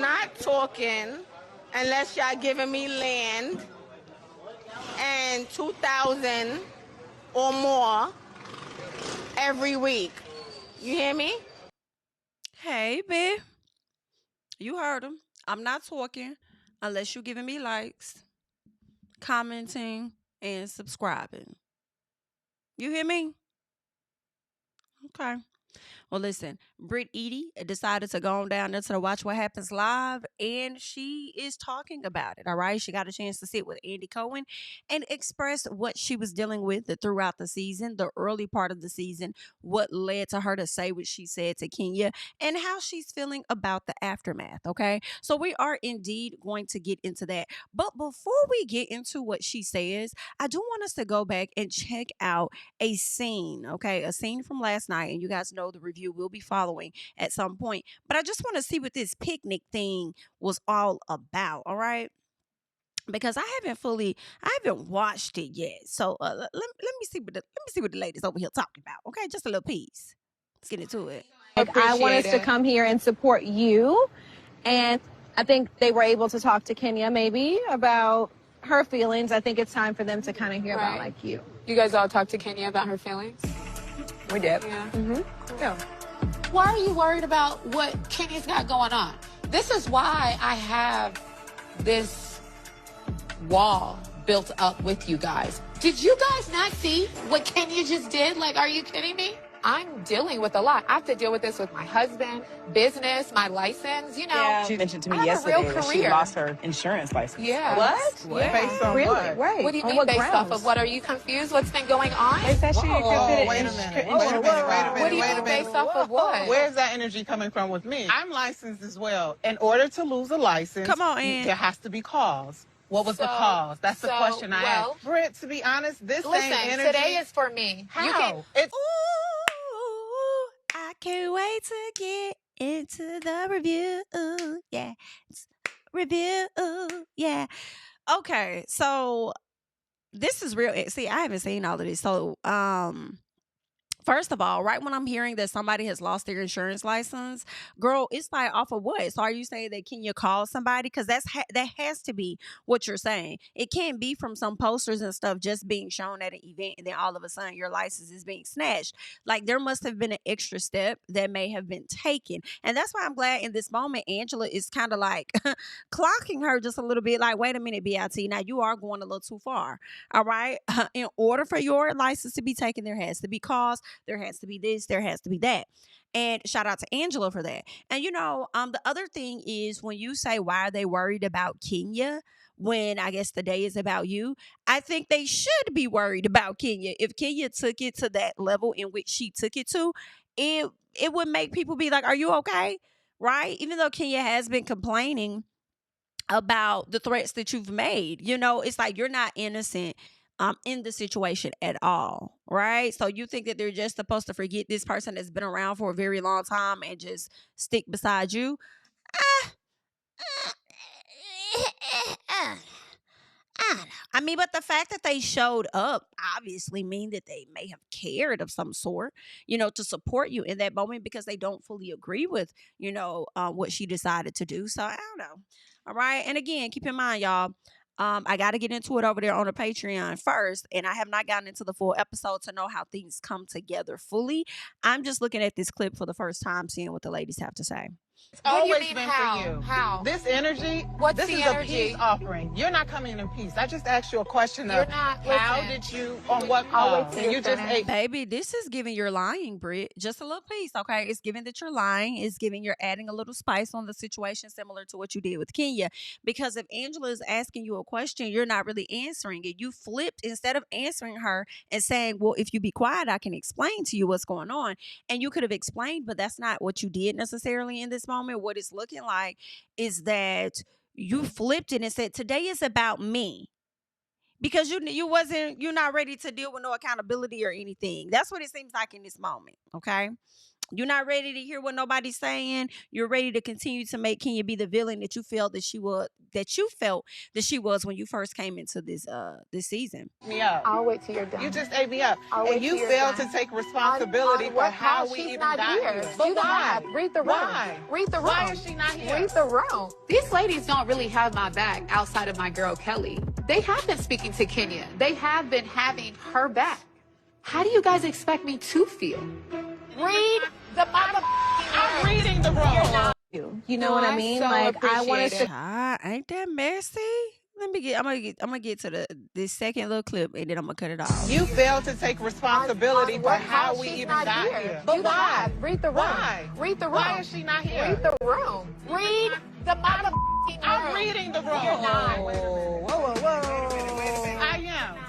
Not talking unless y'all giving me land and 2,000 or more every week. You hear me? Hey, babe. You heard him. I'm not talking unless you're giving me likes, commenting, and subscribing. You hear me? Okay. Well, listen, Brit Eady decided to go on down there to Watch What Happens Live, and she is talking about it. All right. She got a chance to sit with Andy Cohen and express what she was dealing with throughout the season, the early part of the season, what led to her to say what she said to Kenya, and how she's feeling about the aftermath. Okay. So we are indeed going to get into that. But before we get into what she says, I do want us to go back and check out a scene, okay? A scene from last night, and you guys know the review will be following at some point. But I just want to see what this picnic thing was all about, all right? Because I haven't watched it yet. So let me see what the ladies over here talking about, okay? Just a little piece. Let's get into it. Like, I want us to come here and support you. And I think they were able to talk to Kenya maybe about her feelings. I think it's time for them to kind of hear about like you. You guys all talked to Kenya about her feelings? We did. Yeah. Mm-hmm. Yeah. Why are you worried about what Kenya's got going on? This is why I have this wall built up with you guys. Did you guys not see what Kenya just did? Like, are you kidding me? I'm dealing with a lot. I have to deal with this with my husband, business, my license, you know. Yeah. She mentioned to me yesterday that she lost her insurance license. Yeah. What? Yeah. Based on Really? what? Right. What do you On mean what based grounds? off of what? Are you confused? What's been going on? They said she Whoa. considered Wait a minute. What do you mean based off of what? Where's that energy coming from with me? I'm licensed as well. In order to lose a license, Come on, Ann. there has to be cause. What was the So- cause? That's the so, question I well- asked. Britt, to be honest, this Listen, same energy. today is for me. how? You can, It's Ooh, I can't wait to get into the review. Yeah. Review. Yeah. Okay. So this is real. See, I haven't seen all of this. So, first of all, right when I'm hearing that somebody has lost their insurance license, girl, it's like off of what? So are you saying that Kenya call somebody? Because that has to be what you're saying. It can't be from some posters and stuff just being shown at an event and then all of a sudden your license is being snatched. Like there must have been an extra step that may have been taken. And that's why I'm glad in this moment, Angela is kind of like clocking her just a little bit like, wait a minute, BIT. Now you are going a little too far. All right. In order for your license to be taken, there has to be cause. There has to be this, there has to be that. And shout out to Angela for that. And the other thing is when you say, why are they worried about Kenya when I guess the day is about you? I think they should be worried about Kenya. If Kenya took it to that level in which she took it to, it would make people be like, are you okay? Right? Even though Kenya has been complaining about the threats that you've made, it's like you're not innocent in the situation at all, right? So you think that they're just supposed to forget this person that's been around for a very long time and just stick beside you? I don't know. I mean, but the fact that they showed up obviously mean that they may have cared of some sort, to support you in that moment because they don't fully agree with, what she decided to do. So I don't know. All right. And again, keep in mind, y'all, I got to get into it over there on the Patreon first, and I have not gotten into the full episode to know how things come together fully. I'm just looking at this clip for the first time, seeing what the ladies have to say. It's What do you always mean been how? for you. How? This energy, What's this the is energy? a peace offering. You're not coming in peace. I just asked you a question You're of not- how listen. did you, on what I'll wait cause? till And you're you just finished. ate. Baby, this is giving you're lying, Brit. Just a little piece, okay? It's giving that you're lying. It's giving you're adding a little spice on the situation, similar to what you did with Kenya. Because if Angela is asking you a question, you're not really answering it. You flipped instead of answering her and saying, well, if you be quiet, I can explain to you what's going on. And you could have explained, but that's not what you did necessarily in this moment. What it's looking like is that you flipped it and said, today is about me. Because you're not ready to deal with no accountability or anything. That's what it seems like in this moment. Okay. You're not ready to hear what nobody's saying. You're ready to continue to make Kenya be the villain that you felt that she was, when you first came into this season. Me up. I'll wait till you're done. You just ate me up. I'll wait And you till you're failed done. to take responsibility for how we even got here. Do the math. Read the room. Why? Read the room. Why is she not here? Read the room. These ladies don't really have my back outside of my girl Kelly. They have been speaking to Kenya. They have been having her back. How do you guys expect me to feel? Read the motherfucking I'm reading the room. You know what I mean? so Like I wanted to. Ain't that messy? I'm gonna get to this second little clip and then I'm gonna cut it off. You failed to take responsibility for how we even got here. But why? Read the room. Why? Read the room. Why is she not here? Read the room. Read the motherfucking room. I'm reading the room. You're not.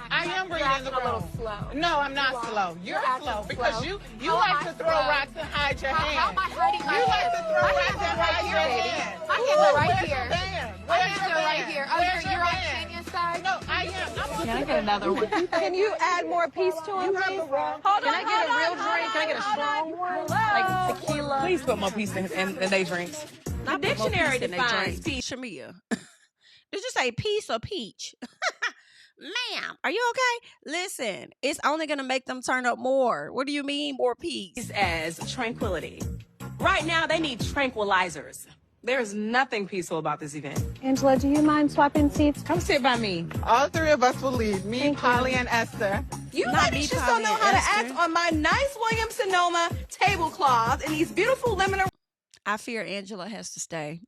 I am reading the a little room. slow. No, I'm not slow. You're slow because you like to throw rocks and hide your hand. How am I hiding my You hand? like to throw My rocks hands and are right hide here, your baby. hand. My hands are right Where's here. your band? My Where's hands your are right band? here. Oh, Where's your you're on band? Kenya's side? No, I am. Can I get another one? Can you add more peace to him, please? Can I get a real drink? Can I get a strong one? Like tequila? Please put more peace in their drinks. The dictionary defines peach. Shamia. Did you say peace or peach? Ma'am, are you okay? Listen, it's only going to make them turn up more. What do you mean more peace? As tranquility. Right now, they need tranquilizers. There's nothing peaceful about this event. Angela, do you mind swapping seats? Come sit by me. All three of us will leave. Me, Polly, and Esther. You Not ladies me, just Polly, don't know and how to Esther. act on my nice Williams-Sonoma tablecloth and these beautiful lemon. I fear Angela has to stay.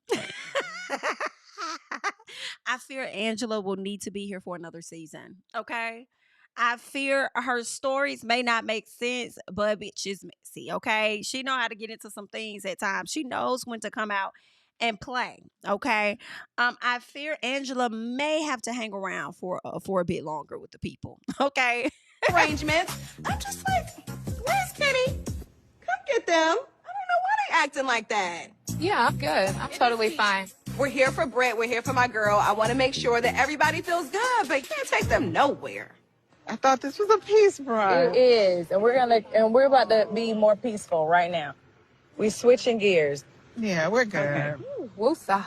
I fear Angela will need to be here for another season. Okay? I fear her stories may not make sense, but bitch is messy. Okay? She know how to get into some things at times. She knows when to come out and play. Okay? I fear Angela may have to hang around for a bit longer with the people. Okay? Arrangements. I'm just like, where's Kenny? Come get them. I don't know why they acting like that. Yeah, I'm good. I'm totally fine. We're here for Brit. We're here for my girl. I want to make sure that everybody feels good, but you can't take them nowhere. I thought this was a peace bride. It is, and we're about to be more peaceful right now. We switching gears. Yeah, we're good. Okay. Woosah.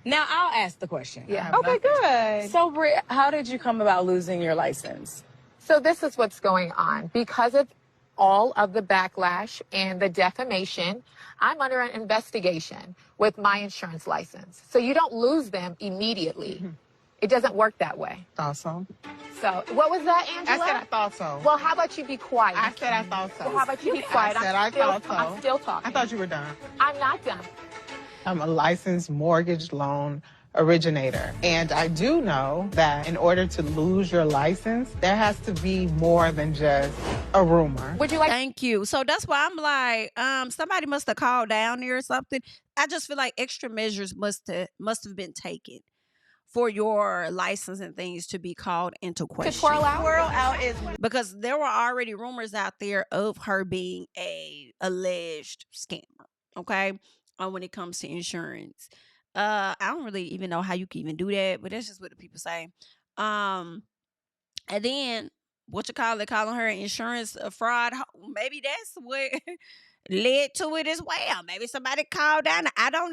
Now I'll ask the question. Yeah. Okay, good. So, Brit, how did you come about losing your license? So this is what's going on. Because of all of the backlash and the defamation, I'm under an investigation with my insurance license. So you don't lose them immediately. It doesn't work that way. Thought so. So what was that, I Angela? said I thought so. Well, how about you be quiet? I said I thought so. Well, how about you be quiet? I said I thought so. I'm still talking. I thought you were done. I'm not done. I'm a licensed mortgage loan originator. And I do know that in order to lose your license, there has to be more than just a rumor. Would you like? Thank you. So that's why I'm like, somebody must have called down there or something. I just feel like extra measures must have been taken for your license and things to be called into question. To twirl out? Twirl out is Because there were already rumors out there of her being a alleged scammer. Okay, when it comes to insurance, I don't really even know how you can even do that, but that's just what the people say. And then what you call it, calling her insurance fraud? Maybe that's what led to it as well. Maybe somebody called down. I don't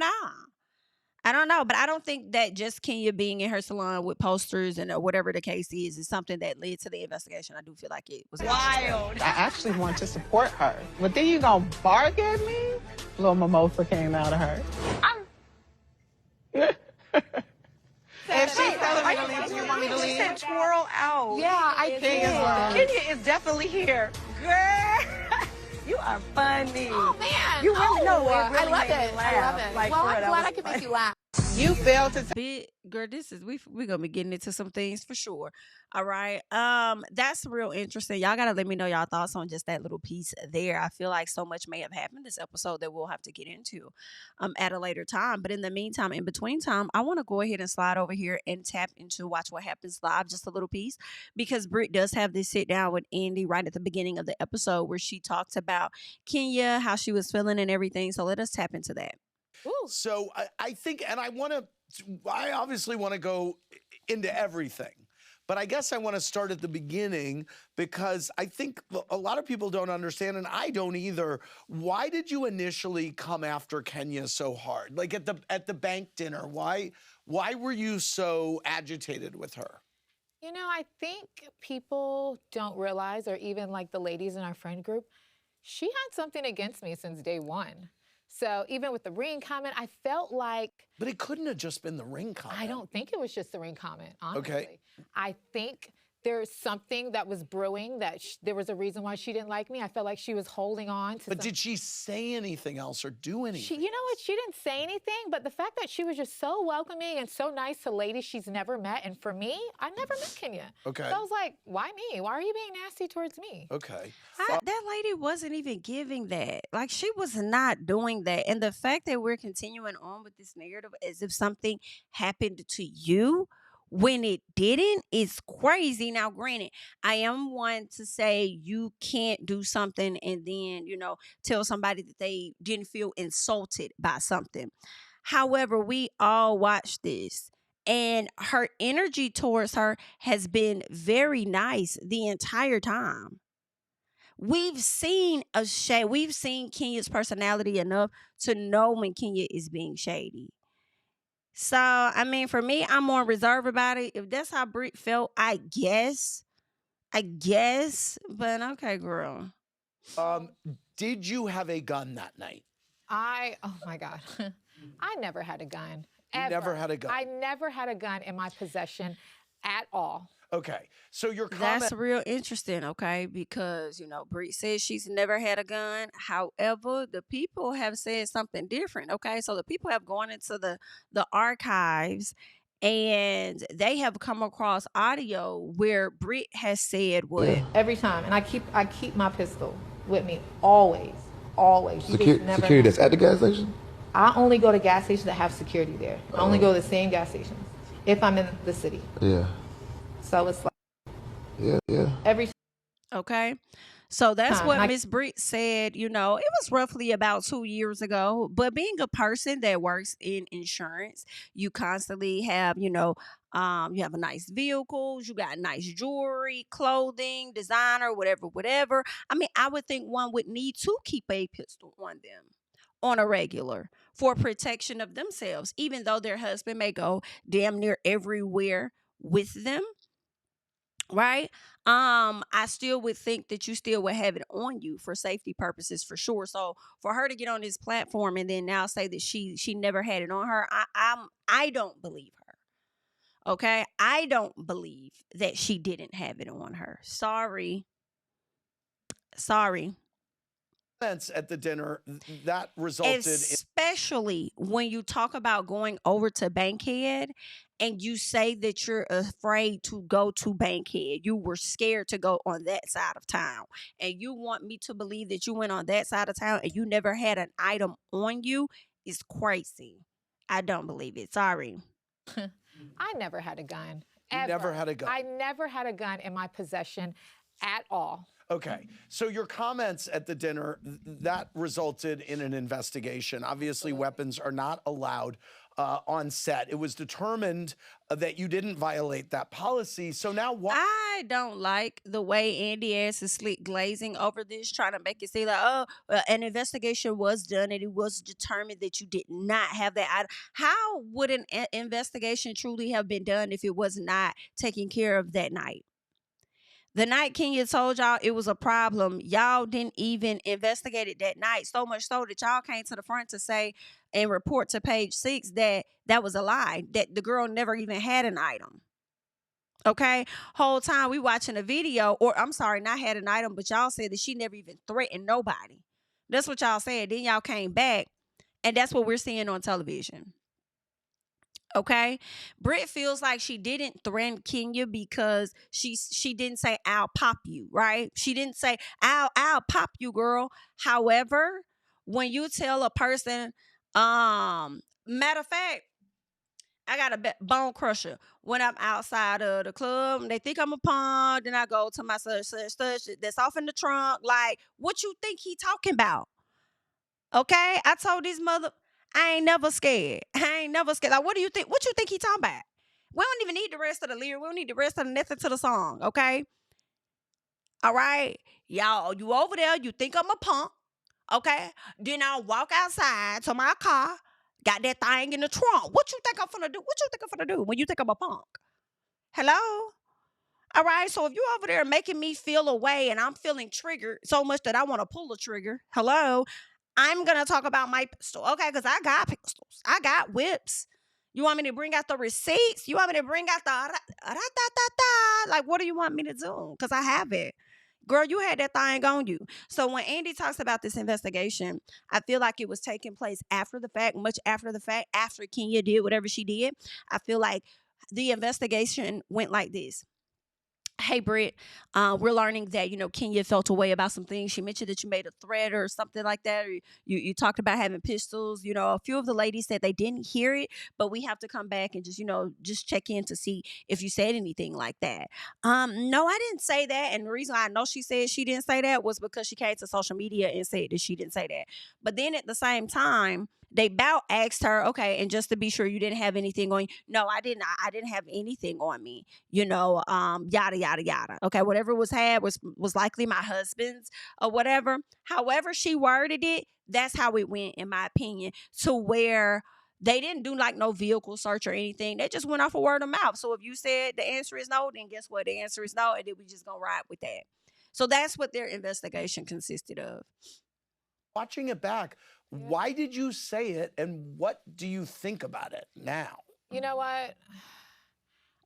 know, but I don't think that just Kenya being in her salon with posters and whatever the case is something that led to the investigation. I do feel like it was wild. I actually want to support her. But then you gonna bark at me? Little mimosa came out of her. If she's telling me to leave, do you want me to She leave? said twirl out. Yeah, I did. Kenya is definitely here. Girl, you are funny. Oh man! You really know it I really love made me it. laugh. I love it. Like, Well, for I'm real, that glad was I can make you laugh. You failed to bit, girl, this is we gonna be getting into some things for sure. All right. That's real interesting. Y'all gotta let me know y'all thoughts on just that little piece there. I feel like so much may have happened this episode that we'll have to get into at a later time. But in the meantime, in between time, I want to go ahead and slide over here and tap into Watch What Happens Live, just a little piece, because Brit does have this sit down with Andy right at the beginning of the episode where she talks about Kenya, how she was feeling and everything. So let us tap into that. Ooh. So I think, and I obviously want to go into everything, But I guess I want to start at the beginning because I think a lot of people don't understand, and I don't either. Why did you initially come after Kenya so hard? Like at the bank dinner, why were you so agitated with her? You know, I think people don't realize, or even like the ladies in our friend group, she had something against me since day one. So even with the ring comment, I felt like... But it couldn't have just been the ring comment. I don't think it was just the ring comment, honestly. Okay. I think there's something that was brewing, that there was a reason why she didn't like me. I felt like she was holding on to... But did she say anything else or do anything? You know what? She didn't say anything, but the fact that she was just so welcoming and so nice to ladies she's never met, and for me, I never met Kenya. Okay. So I was like, why me? Why are you being nasty towards me? Okay. That lady wasn't even giving that. Like, she was not doing that. And the fact that we're continuing on with this narrative as if something happened to you when it didn't is crazy. Now, granted, I am one to say you can't do something and then, tell somebody that they didn't feel insulted by something. However, we all watched this, and her energy towards her has been very nice the entire time. We've seen we've seen Kenya's personality enough to know when Kenya is being shady. So, I mean, for me, I'm more reserved about it. If that's how Brit felt, I guess. But okay, girl. Did you have a gun that night? Oh my God. I never had a gun. Ever. Never had a gun? I never had a gun in my possession at all. Okay, so your comment... That's real interesting, okay? Because, Brit says she's never had a gun. However, the people have said something different, okay? So the people have gone into the archives, and they have come across audio where Brit has said what? Yeah. Every time. And I keep my pistol with me always. Always. Security that's at the gas station? I only go to gas stations that have security there. I only go to the same gas stations if I'm in the city. Yeah. So it's like... Yeah. Every... Okay. So that's what Miss Brit said, it was roughly about 2 years ago. But being a person that works in insurance, you constantly have, you have a nice vehicles, you got nice jewelry, clothing, designer, whatever. I mean, I would think one would need to keep a pistol on them on a regular for protection of themselves, even though their husband may go damn near everywhere with them. Right? I still would think that you still would have it on you for safety purposes, for sure. So for her to get on this platform and then now say that she never had it on her, I don't believe her. Okay? I don't believe that she didn't have it on her. Sorry. At the dinner that resulted especially when you talk about going over to Bankhead and you say that you're afraid to go to Bankhead. You were scared to go on that side of town, and you want me to believe that you went on that side of town and you never had an item on you is crazy. I don't believe it. Sorry. I never had a gun. You never had a gun? I never had a gun in my possession at all. Okay, so your comments at the dinner, that resulted in an investigation. Obviously, weapons are not allowed on set. It was determined that you didn't violate that policy. So now what? I don't like the way Andy ass is slick glazing over this, trying to make it seem like, an investigation was done and it was determined that you did not have that item. How would an investigation truly have been done if it was not taken care of that night? The night Kenya told y'all it was a problem, y'all didn't even investigate it that night. So much so that y'all came to the front to say and report to page 6 that was a lie, that the girl never even had an item. Okay? Whole time we watching a video, or I'm sorry, not had an item, but y'all said that she never even threatened nobody. That's what y'all said. Then y'all came back, and that's what we're seeing on television. Okay, Brit feels like she didn't threaten Kenya because she didn't say I'll pop you, right? She didn't say I'll pop you, girl. However, when you tell a person, matter of fact, I got a bone crusher. When I'm outside of the club, they think I'm a pawn. Then I go to my such that's off in the trunk. Like, what you think he talking about? Okay, I told this mother. I ain't never scared. Like, what do you think? What you think he talking about? We don't even need the rest of the lyric. We don't need the rest of the nothing to the song, okay? All right? Y'all, you over there, you think I'm a punk, okay? Then I'll walk outside to my car, got that thing in the trunk. What you think I'm finna do? What you think I'm finna do when you think I'm a punk? Hello? All right, so if you over there making me feel away and I'm feeling triggered so much that I want to pull a trigger, hello, I'm going to talk about my pistol, okay? Because I got pistols. I got whips. You want me to bring out the receipts? You want me to bring out the like, what do you want me to do? Because I have it. Girl, you had that thing on you. So when Andy talks about this investigation, I feel like it was taking place after the fact, much after the fact, after Kenya did whatever she did. I feel like the investigation went like this. Hey, Brit, we're learning that, Kenya felt a way about some things. She mentioned that you made a threat or something like that. Or you talked about having pistols. A few of the ladies said they didn't hear it, but we have to come back and just check in to see if you said anything like that. No, I didn't say that. And the reason I know she said she didn't say that was because she came to social media and said that she didn't say that. But then at the same time, they about asked her, okay, and just to be sure you didn't have anything on you. No, I didn't. I didn't have anything on me, yada, yada, yada. Okay, whatever was likely my husband's or whatever. However she worded it, that's how it went, in my opinion, to where they didn't do like no vehicle search or anything. They just went off a word of mouth. So if you said the answer is no, then guess what? The answer is no, and then we just gonna ride with that. So that's what their investigation consisted of. Watching it back, why did you say it, and what do you think about it now? You know what?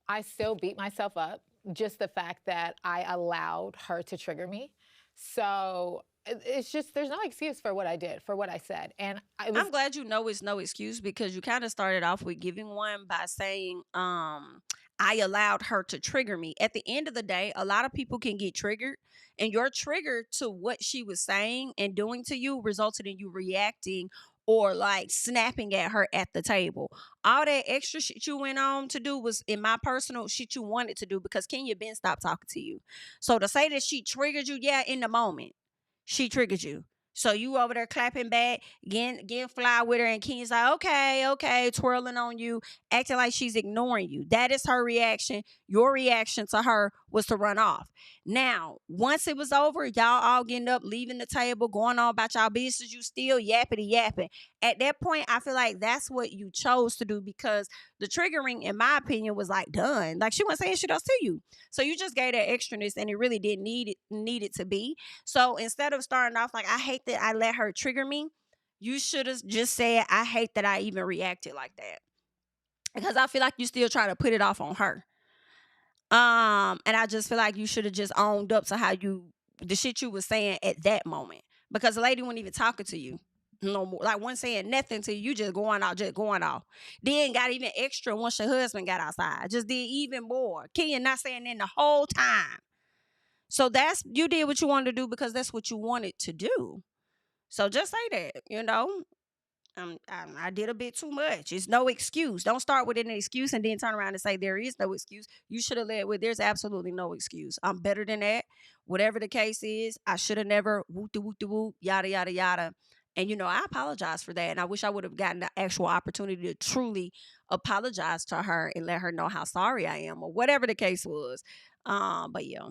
I still beat myself up. Just the fact that I allowed her to trigger me. So it's just, there's no excuse for what I did, for what I said. And I'm glad it's no excuse, because you kind of started off with giving one by saying, I allowed her to trigger me. At the end of the day, a lot of people can get triggered, and your trigger to what she was saying and doing to you resulted in you reacting or like snapping at her at the table. All that extra shit you went on to do was, in my personal, shit you wanted to do, because Kenya been stopped talking to you. So to say that she triggered you, yeah, in the moment, she triggered you. So you over there clapping back, getting fly with her, and Kenya's like, okay, twirling on you, acting like she's ignoring you. That is her reaction. Your reaction to her was to run off. Now, once it was over, y'all all getting up, leaving the table, going on about y'all business, you still yapping. At that point, I feel like that's what you chose to do, because the triggering, in my opinion, was like done. Like, she wasn't saying shit else to you. So you just gave that extraness, and it really didn't need it to be. So instead of starting off like, I hate that I let her trigger me, you should have just said, I hate that I even reacted like that. Because I feel like you still trying to put it off on her. And I just feel like you should have just owned up to the shit you was saying at that moment. Because the lady wasn't even talking to you no more. Like, wasn't saying nothing to you. You just going off. Then got even extra once your husband got outside. Just did even more. Kenya not saying in the whole time. So you did what you wanted to do because that's what you wanted to do. So just say that, I did a bit too much. It's no excuse. Don't start with an excuse and then turn around and say there is no excuse. You should have led with there's absolutely no excuse. I'm better than that. Whatever the case is, I should have never whoop, yada, yada, yada. And, I apologize for that. And I wish I would have gotten the actual opportunity to truly apologize to her and let her know how sorry I am, or whatever the case was. But yeah.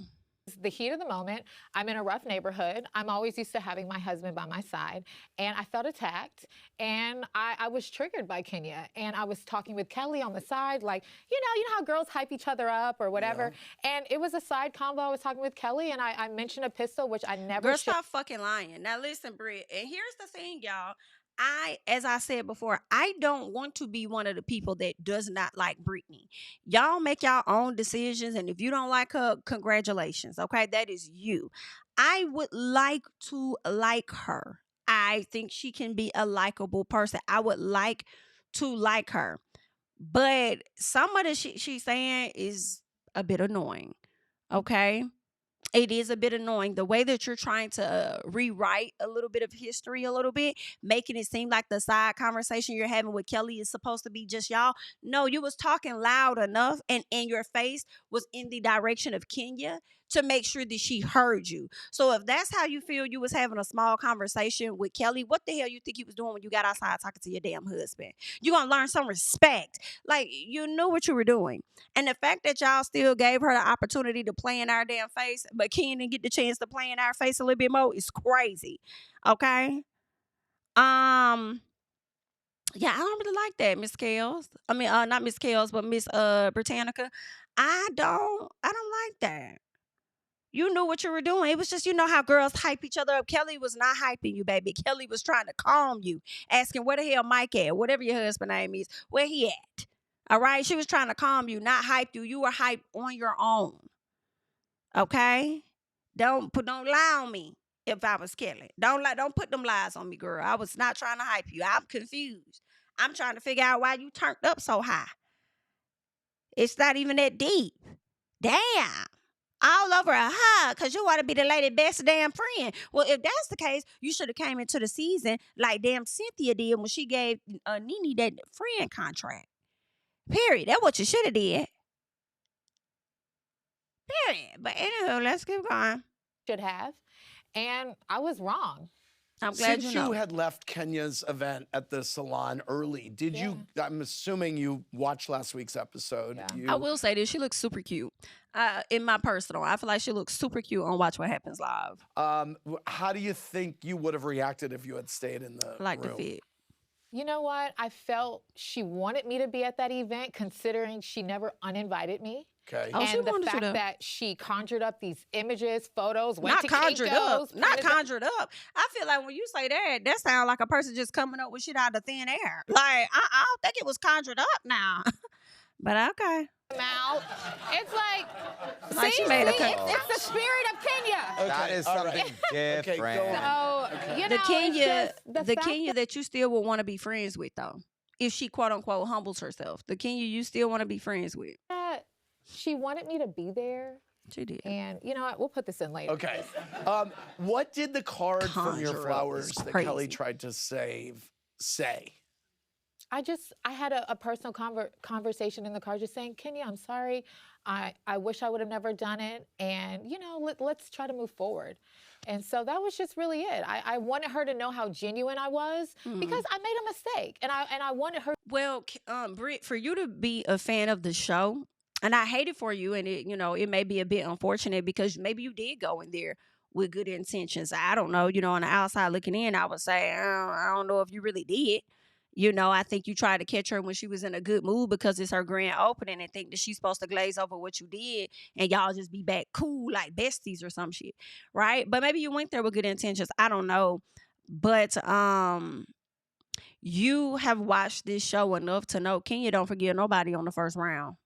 The heat of the moment. I'm in a rough neighborhood. I'm always used to having my husband by my side, and I felt attacked, and I was triggered by Kenya, and I was talking with Kelly on the side, like, you know how girls hype each other up or whatever, and it was a side convo. I was talking with Kelly, and I mentioned a pistol, which I never. Girl, stop fucking lying. Now listen, Brit, and here's the thing, y'all. As I said before, I don't want to be one of the people that does not like Brittany. Y'all make y'all own decisions, and if you don't like her, congratulations, okay? That is you. I would like to like her. I think she can be a likable person. I would like to like her. But some of the shit she's saying is a bit annoying, okay? It is a bit annoying the way that you're trying to rewrite a little bit of history a little bit, making it seem like the side conversation you're having with Kelly is supposed to be just y'all. No, you was talking loud enough, and your face was in the direction of Kenya to make sure that she heard you. So if that's how you feel you was having a small conversation with Kelly, what the hell you think you was doing when you got outside talking to your damn husband? You're going to learn some respect. Like, you knew what you were doing. And the fact that y'all still gave her the opportunity to play in our damn face, but Ken didn't get the chance to play in our face a little bit more is crazy. Okay? Yeah, I don't really like that, Miss Kels. I mean, not Miss Kels, but Miss Britannica. I don't like that. You knew what you were doing. It was just, you know how girls hype each other up. Kelly was not hyping you, baby. Kelly was trying to calm you, asking where the hell Mike at, whatever your husband's name is, where he at. All right? She was trying to calm you, not hype you. You were hyped on your own. Okay? Don't lie on me if I was Kelly. Don't put them lies on me, girl. I was not trying to hype you. I'm confused. I'm trying to figure out why you turned up so high. It's not even that deep. Damn. All over a hug because you want to be the lady best damn friend. Well, if that's the case, you should have came into the season like damn Cynthia did when she gave Nene that friend contract. Period. That's what you should have did. Period. But anywho, let's keep going. Should have. And I was wrong. I'm glad Since you know. you had left Kenya's event at the salon early, did you, I'm assuming you watched last week's episode. I will say this, she looks super cute. In my personal, I feel like she looks super cute on Watch What Happens Live. How do you think you would have reacted if you had stayed in the Like room? the fit. You know what? I felt she wanted me to be at that event considering she never uninvited me. Okay. Oh, she And the wanted you fact to. that she conjured up these images, photos, went Not to conjured up. Kinko's, Not printed them- conjured up. I feel like when you say that sounds like a person just coming up with shit out of thin air. Like, I don't think it was conjured up now. But okay. out. It's like, Like she made a cut. it's the spirit of Kenya. Okay, That is all something right. different. Okay, go on. So, you know, The Kenya, it's just the fact Kenya that you still would want to be friends with, though, if she quote unquote humbles herself, the Kenya you still want to be friends with. that she wanted me to be there. She did. And you know what? We'll put this in later. Okay. What did the card from your Conjure up flowers is that crazy. Kelly tried to save say? I had a personal conversation in the car just saying, Kenya, I'm sorry. I wish I would have never done it. And, you know, let's try to move forward. And so that was just really it. I wanted her to know how genuine I was because I made a mistake. And I wanted her. Well, Brit, for you to be a fan of the show, and I hate it for you, and it, you know, it may be a bit unfortunate because maybe you did go in there with good intentions. I don't know, you know, on the outside looking in, I would say, I don't know if you really did. You know, I think you tried to catch her when she was in a good mood because it's her grand opening and think that she's supposed to glaze over what you did and y'all just be back cool like besties or some shit, right? But maybe you went there with good intentions. I don't know. But you have watched this show enough to know Kenya don't forgive nobody on the first round.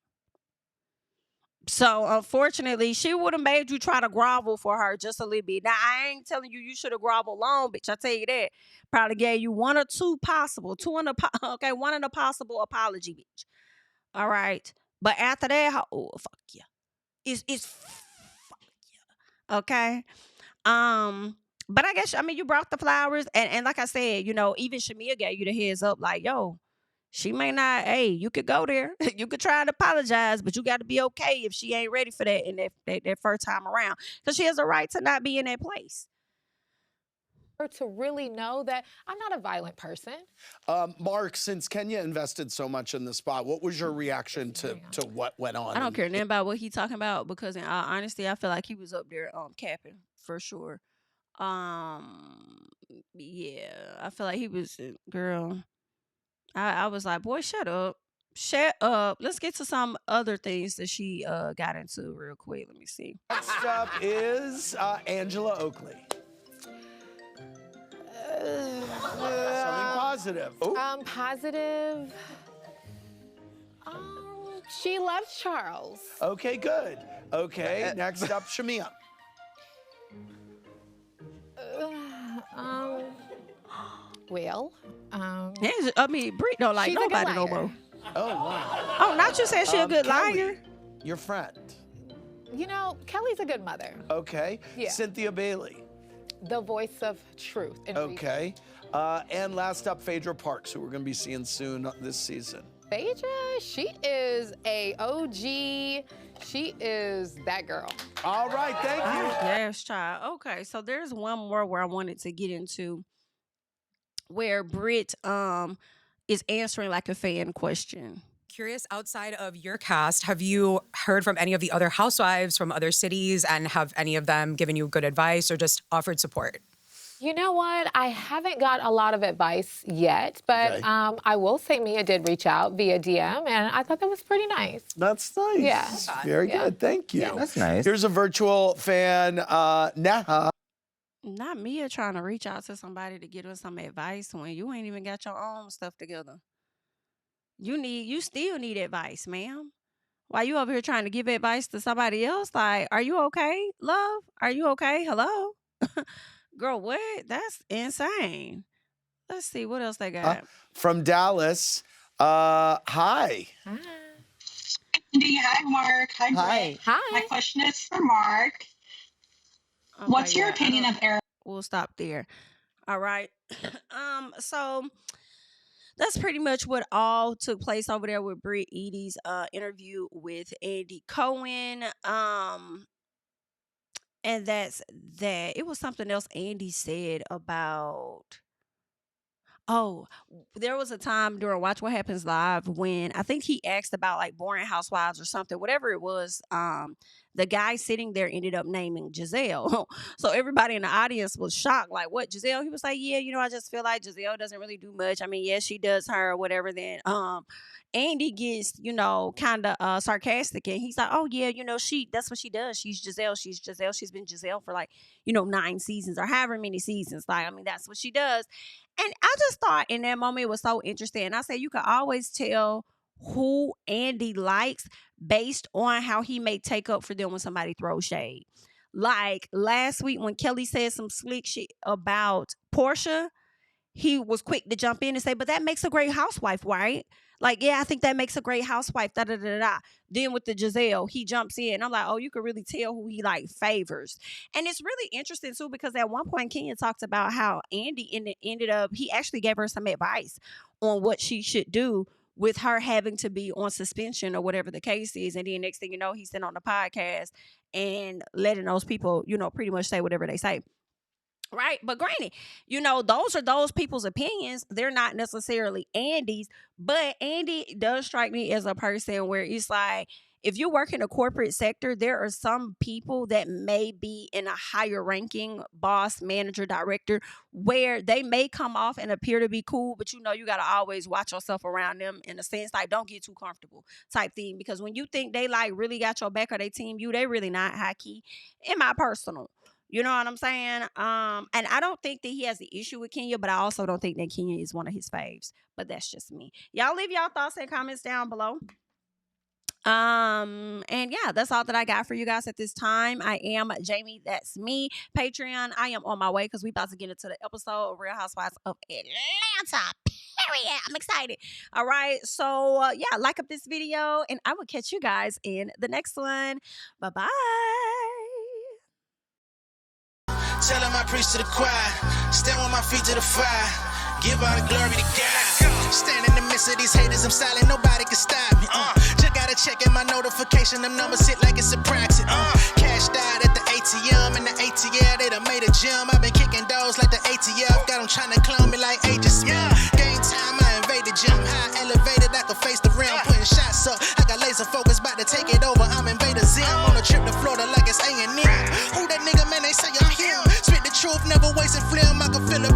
So, unfortunately, she would have made you try to grovel for her just a little bit. Now, I ain't telling you should have groveled long, bitch. I tell you that. Probably gave you one and a possible apology, bitch. All right. But after that, oh, fuck yeah. It's fuck yeah. Okay. But I guess, I mean, you brought the flowers. And like I said, you know, even Shamia gave you the heads up like, yo, she may not, hey, you could go there. You could try to apologize, but you got to be okay if she ain't ready for that in that first time around. Because she has a right to not be in that place. To really know that I'm not a violent person. Mark, since Kenya invested so much in the spot, what was your reaction to what went on? I don't care nothing about what he talking about because in all honesty, I feel like he was up there capping for sure. Yeah, I feel like he was, girl. I was like, boy, shut up. Shut up. Let's get to some other things that she got into real quick. Let me see. Next up is Angela Oakley. Something positive. Positive. She loves Charles. Okay, good. Okay, next up, Shamia. Well, I mean, Brit don't like she's a good nobody no liar. more. Oh, wow. Oh, not you said she a good Kelly, liar. your friend. You know, Kelly's a good mother. Okay. Yeah. Cynthia Bailey. The voice of truth. And reason. Okay. And last up, Phaedra Parks, who we're going to be seeing soon this season. Phaedra, she is a OG. She is that girl. All right, thank you. Yes, child. Okay, so there's one more where I wanted to get into where Brit is answering like a fan question. Curious, outside of your cast, have you heard from any of the other housewives from other cities, and have any of them given you good advice or just offered support? You know what? I haven't got a lot of advice yet, but I will say Mia did reach out via DM, and I thought that was pretty nice. That's nice. Yeah. Very good. Thank you. Yeah. That's nice. Here's a virtual fan, Neha. Not Mia trying to reach out to somebody to get us some advice when you ain't even got your own stuff together. You still need advice, ma'am. Why you over here trying to give advice to somebody else? Like, are you okay, love? Are you okay? Hello? Girl, what? That's insane. Let's see what else they got. From Dallas. Hi. Hi. Andy, hi, Mark. Hi, Brit. Hi. My question is for Mark. Okay, What's your opinion of Eric? We'll stop there. All right. So that's pretty much what all took place over there with Brit Eady's interview with Andy Cohen. And that's that. It was something else Andy said about. Oh, there was a time during Watch What Happens Live when I think he asked about like boring housewives or something, whatever it was. The guy sitting there ended up naming Gizelle. So everybody in the audience was shocked. Like, what, Gizelle? He was like, yeah, I just feel like Gizelle doesn't really do much. I mean, yes, she does her or whatever. Then Andy gets, kind of sarcastic, and he's like, oh yeah, that's what she does. She's Gizelle. She's been Gizelle for like, 9 seasons or however many seasons. Like, I mean, that's what she does. And I just thought in that moment it was so interesting. I said you could always tell who Andy likes based on how he may take up for them when somebody throws shade. Like last week when Kelly said some slick shit about Porsha, he was quick to jump in and say, but that makes a great housewife, right? Like, yeah, I think that makes a great housewife, da-da-da-da. Then with the Gizelle, he jumps in. I'm like, oh, you could really tell who he, like, favors. And it's really interesting, too, because at one point, Kenya talked about how Andy ended up, he actually gave her some advice on what she should do with her having to be on suspension or whatever the case is. And then next thing you know, he's sitting on the podcast and letting those people, pretty much say whatever they say. Right. But granted, those are those people's opinions. They're not necessarily Andy's. But Andy does strike me as a person where it's like, if you work in a corporate sector, there are some people that may be in a higher ranking boss, manager, director, where they may come off and appear to be cool, but you got to always watch yourself around them in a sense, like don't get too comfortable type thing. Because when you think they like really got your back or they team you, they really not high key. In my personal. You know what I'm saying? And I don't think that he has the issue with Kenya, but I also don't think that Kenya is one of his faves. But that's just me. Y'all leave y'all thoughts and comments down below. And yeah, that's all that I got for you guys at this time. I am Jami, that's me. Patreon, I am on my way because we about to get into the episode of Real Housewives of Atlanta. Period. I'm excited. All right. So yeah, like up this video and I will catch you guys in the next one. Bye-bye. Tell him I preach to the choir. Stand with my feet to the fire. Give all the glory to God. Stand in the midst of these haters, I'm silent, nobody can stop me. Just gotta check in my notification, them numbers hit like it's a praxis. Cashed out at the ATM, and the ATL, they done made a gym. I've been kicking doors like the ATF, got them trying to clone me like Aegis. Game time, I invaded gym. High elevated, I can face the rim. Putting shots up, I got laser focus, about to take it over. I'm Invader Zim, on a trip to Florida like it's A&M. Who that nigga, man, they say I'm him. Spit the truth, never wasting film, I can feel it.